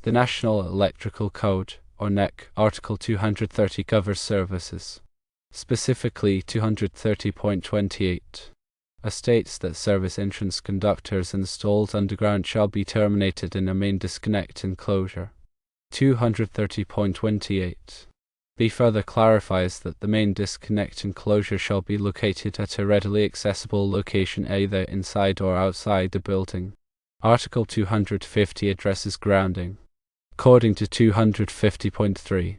The National Electrical Code, or NEC, Article 230 covers services. Specifically 230.28 states that service entrance conductors installed underground shall be terminated in a main disconnect enclosure. 230.28 B further clarifies that the main disconnect enclosure shall be located at a readily accessible location either inside or outside the building. Article 250 addresses grounding. According to 250.3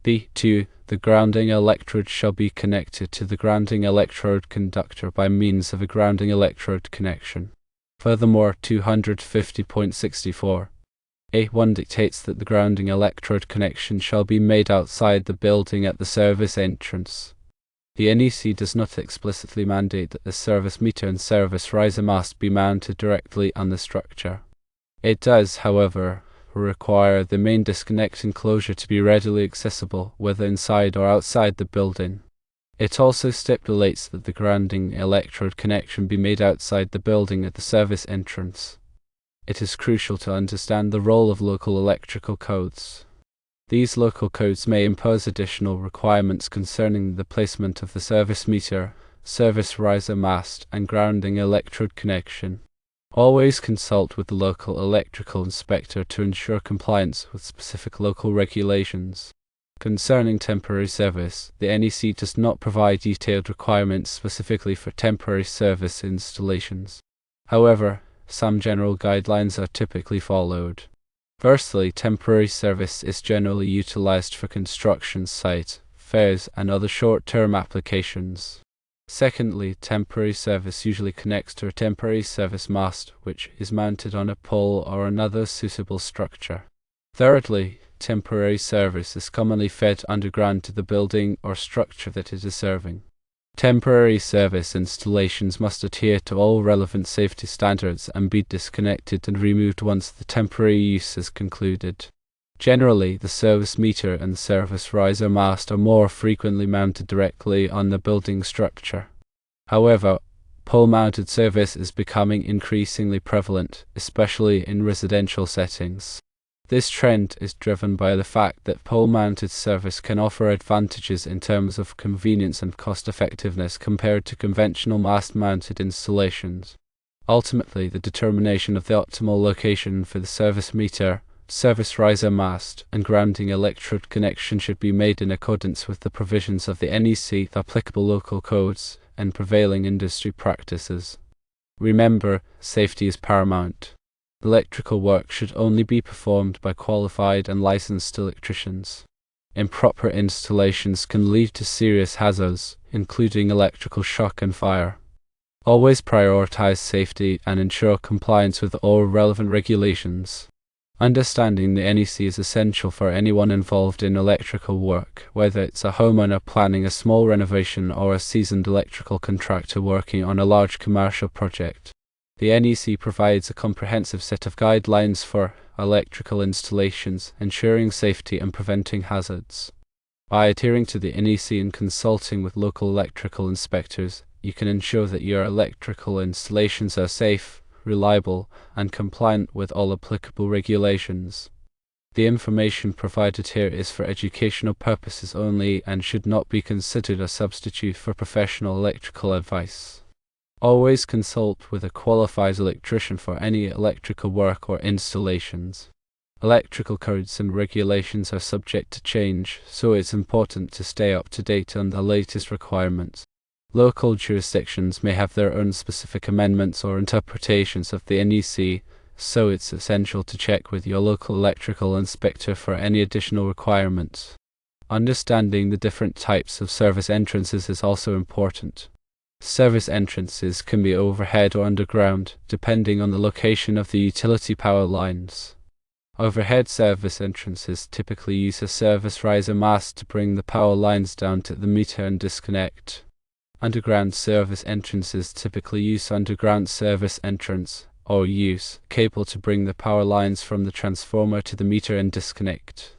B2, the grounding electrode shall be connected to the grounding electrode conductor by means of a grounding electrode connection. Furthermore, 250.64 A1 dictates that the grounding electrode connection shall be made outside the building at the service entrance. The NEC does not explicitly mandate that the service meter and service riser mast be mounted directly on the structure. It does, however, require the main disconnect enclosure to be readily accessible, whether inside or outside the building. It also stipulates that the grounding electrode connection be made outside the building at the service entrance. It is crucial to understand the role of local electrical codes. These local codes may impose additional requirements concerning the placement of the service meter, service riser mast, and grounding electrode connection. Always consult with the local electrical inspector to ensure compliance with specific local regulations. Concerning temporary service, the NEC does not provide detailed requirements specifically for temporary service installations. However, some general guidelines are typically followed. Firstly, temporary service is generally utilized for construction sites, fairs, and other short-term applications. Secondly, temporary service usually connects to a temporary service mast, which is mounted on a pole or another suitable structure. Thirdly, temporary service is commonly fed underground to the building or structure that it is serving. Temporary service installations must adhere to all relevant safety standards and be disconnected and removed once the temporary use is concluded. Generally, the service meter and service riser mast are more frequently mounted directly on the building structure. However, pole-mounted service is becoming increasingly prevalent, especially in residential settings. This trend is driven by the fact that pole-mounted service can offer advantages in terms of convenience and cost-effectiveness compared to conventional mast-mounted installations. Ultimately, the determination of the optimal location for the service meter, service riser mast, and grounding electrode connection should be made in accordance with the provisions of the NEC, the applicable local codes, and prevailing industry practices. Remember, safety is paramount. Electrical work should only be performed by qualified and licensed electricians. Improper installations can lead to serious hazards, including electrical shock and fire. Always prioritize safety and ensure compliance with all relevant regulations. Understanding the NEC is essential for anyone involved in electrical work, whether it's a homeowner planning a small renovation or a seasoned electrical contractor working on a large commercial project. The NEC provides a comprehensive set of guidelines for electrical installations, ensuring safety and preventing hazards. By adhering to the NEC and consulting with local electrical inspectors, you can ensure that your electrical installations are safe, reliable, and compliant with all applicable regulations. The information provided here is for educational purposes only and should not be considered a substitute for professional electrical advice. Always consult with a qualified electrician for any electrical work or installations. Electrical codes and regulations are subject to change, so it's important to stay up to date on the latest requirements. Local jurisdictions may have their own specific amendments or interpretations of the NEC, so it's essential to check with your local electrical inspector for any additional requirements. Understanding the different types of service entrances is also important. Service entrances can be overhead or underground, depending on the location of the utility power lines. Overhead service entrances typically use a service riser mast to bring the power lines down to the meter and disconnect. Underground service entrances typically use underground service entrance, or use cable to bring the power lines from the transformer to the meter and disconnect.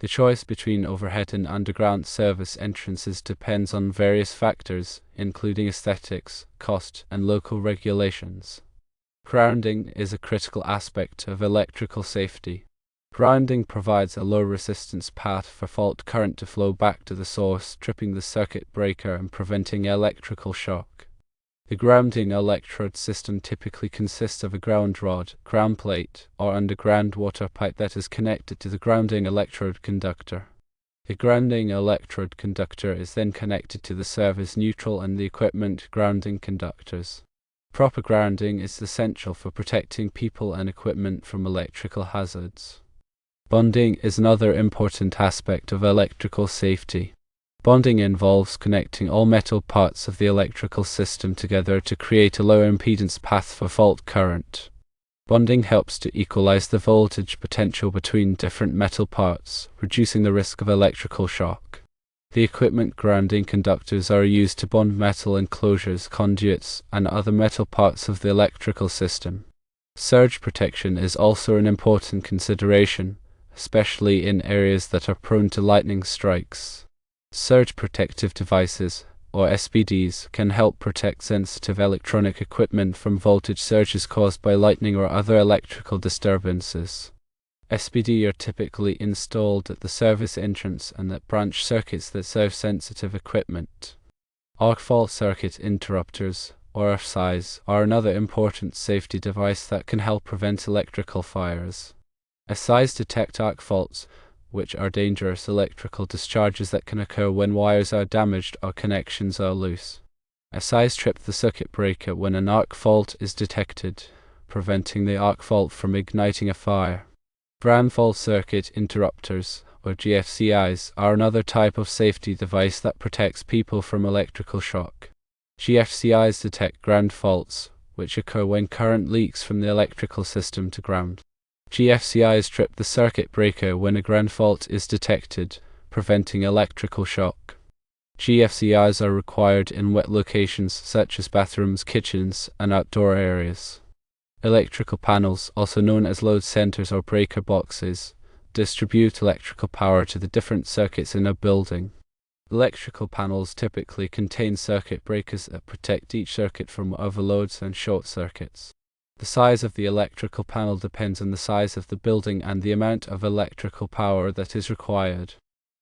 The choice between overhead and underground service entrances depends on various factors, including aesthetics, cost, and local regulations. Grounding is a critical aspect of electrical safety. Grounding provides a low-resistance path for fault current to flow back to the source, tripping the circuit breaker and preventing electrical shock. The grounding electrode system typically consists of a ground rod, ground plate, or underground water pipe that is connected to the grounding electrode conductor. The grounding electrode conductor is then connected to the service neutral and the equipment grounding conductors. Proper grounding is essential for protecting people and equipment from electrical hazards. Bonding is another important aspect of electrical safety. Bonding involves connecting all metal parts of the electrical system together to create a low impedance path for fault current. Bonding helps to equalize the voltage potential between different metal parts, reducing the risk of electrical shock. The equipment grounding conductors are used to bond metal enclosures, conduits, and other metal parts of the electrical system. Surge protection is also an important consideration, especially in areas that are prone to lightning strikes. Surge protective devices, or SPDs, can help protect sensitive electronic equipment from voltage surges caused by lightning or other electrical disturbances. SPD are typically installed at the service entrance and at branch circuits that serve sensitive equipment. Arc fault circuit interrupters, or RFCs, are another important safety device that can help prevent electrical fires. RFCs detect arc faults, which are dangerous electrical discharges that can occur when wires are damaged or connections are loose. RFCs trip the circuit breaker when an arc fault is detected, preventing the arc fault from igniting a fire. Ground fault circuit interrupters, or GFCIs, are another type of safety device that protects people from electrical shock. GFCIs detect ground faults, which occur when current leaks from the electrical system to ground. GFCIs trip the circuit breaker when a ground fault is detected, preventing electrical shock. GFCIs are required in wet locations such as bathrooms, kitchens, and outdoor areas. Electrical panels, also known as load centers or breaker boxes, distribute electrical power to the different circuits in a building. Electrical panels typically contain circuit breakers that protect each circuit from overloads and short circuits. The size of the electrical panel depends on the size of the building and the amount of electrical power that is required.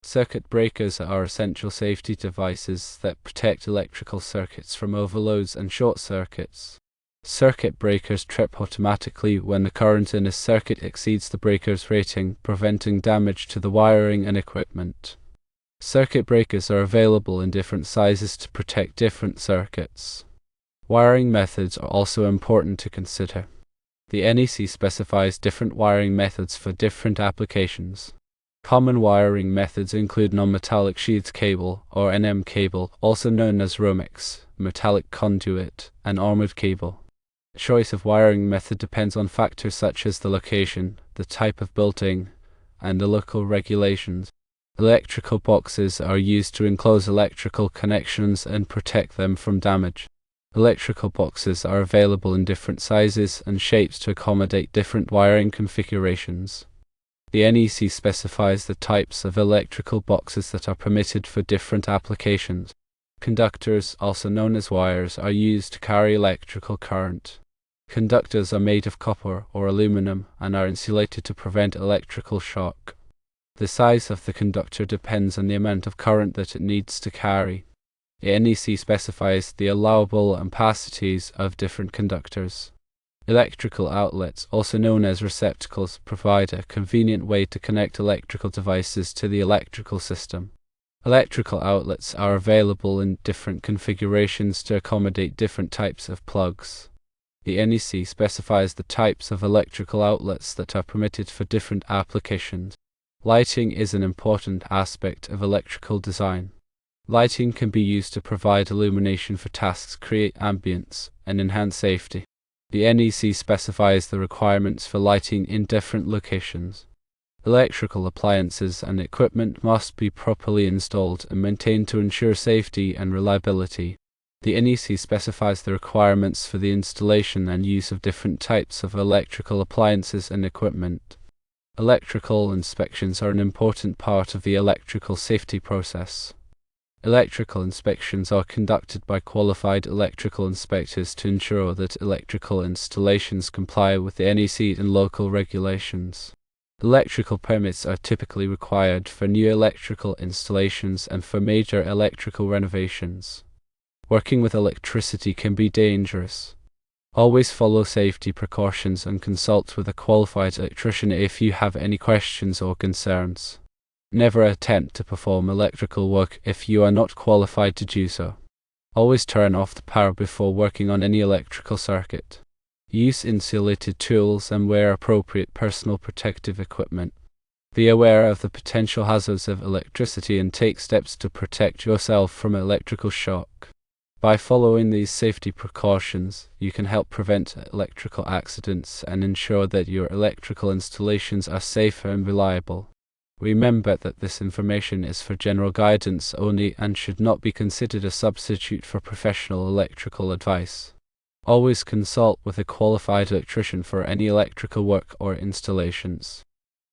Circuit breakers are essential safety devices that protect electrical circuits from overloads and short circuits. Circuit breakers trip automatically when the current in a circuit exceeds the breaker's rating, preventing damage to the wiring and equipment. Circuit breakers are available in different sizes to protect different circuits. Wiring methods are also important to consider. The NEC specifies different wiring methods for different applications. Common wiring methods include non-metallic sheathed cable, or NM cable, also known as Romex, metallic conduit, and armored cable. Choice of wiring method depends on factors such as the location, the type of building, and the local regulations. Electrical boxes are used to enclose electrical connections and protect them from damage. Electrical boxes are available in different sizes and shapes to accommodate different wiring configurations. The NEC specifies the types of electrical boxes that are permitted for different applications. Conductors, also known as wires, are used to carry electrical current. Conductors are made of copper or aluminum and are insulated to prevent electrical shock. The size of the conductor depends on the amount of current that it needs to carry. The NEC specifies the allowable ampacities of different conductors. Electrical outlets, also known as receptacles, provide a convenient way to connect electrical devices to the electrical system. Electrical outlets are available in different configurations to accommodate different types of plugs. The NEC specifies the types of electrical outlets that are permitted for different applications. Lighting is an important aspect of electrical design. Lighting can be used to provide illumination for tasks, create ambience, and enhance safety. The NEC specifies the requirements for lighting in different locations. Electrical appliances and equipment must be properly installed and maintained to ensure safety and reliability. The NEC specifies the requirements for the installation and use of different types of electrical appliances and equipment. Electrical inspections are an important part of the electrical safety process. Electrical inspections are conducted by qualified electrical inspectors to ensure that electrical installations comply with the NEC and local regulations. Electrical permits are typically required for new electrical installations and for major electrical renovations. Working with electricity can be dangerous. Always follow safety precautions and consult with a qualified electrician if you have any questions or concerns. Never attempt to perform electrical work if you are not qualified to do so. Always turn off the power before working on any electrical circuit. Use insulated tools and wear appropriate personal protective equipment. Be aware of the potential hazards of electricity and take steps to protect yourself from electrical shock. By following these safety precautions, you can help prevent electrical accidents and ensure that your electrical installations are safe and reliable. Remember that this information is for general guidance only and should not be considered a substitute for professional electrical advice. Always consult with a qualified electrician for any electrical work or installations.